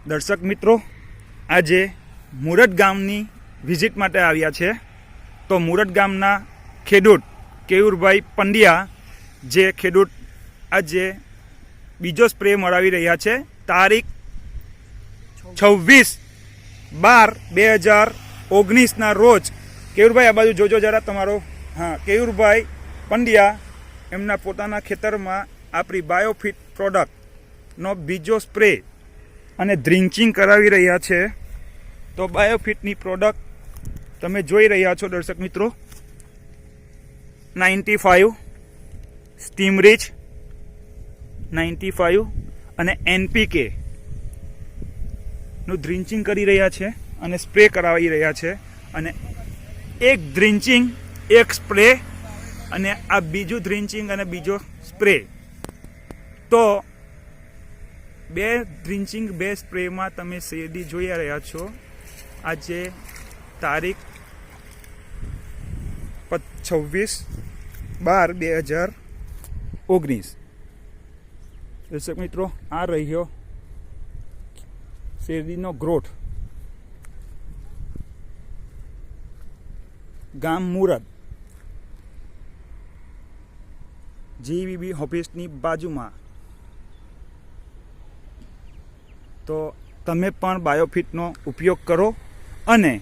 દર્શક મિત્રો, આજે મુરત ગામની વિઝિટ માટે આવ્યા છે. તો મુરત ગામના ખેડૂત કેયુરભાઈ પંડ્યા, જે ખેડૂત આજે બીજો સ્પ્રે મરાવી રહ્યા છે. તારીખ 26/12/2019 રોજ. કેયુરભાઈ આ બાજુ જોજો જરા તમારો. હા, કેયુરભાઈ પંડ્યા એમના પોતાના ખેતરમાં આપણી બાયોફિટ પ્રોડક્ટનો બીજો સ્પ્રે અને ડ્રિંચિંગ કરાવી રહ્યા છે. તો બાયોફિટની પ્રોડક્ટ તમે જોઈ રહ્યા છો દર્શક મિત્રો. 95 સ્ટીમરીચ 95 અને NPK નું ડ્રિંચિંગ કરી રહ્યા છે અને સ્પ્રે કરાવી રહ્યા છે. અને એક ડ્રિંચિંગ એક સ્પ્રે અને આ બીજું ડ્રિંચિંગ અને બીજો સ્પ્રે. તો બે ડ્રિંચિંગ બે સ્પ્રેમાં તમે શેરડી જોઈ રહ્યા છો. આજે તારીખ 26/12/2019. દર્શક મિત્રો, આ રહ્યો શેરડીનો ગ્રોથ. ગામ મુરત, GVB ઓફિસની બાજુમાં. તો તમે પણ બાયોફિટનો ઉપયોગ કરો અને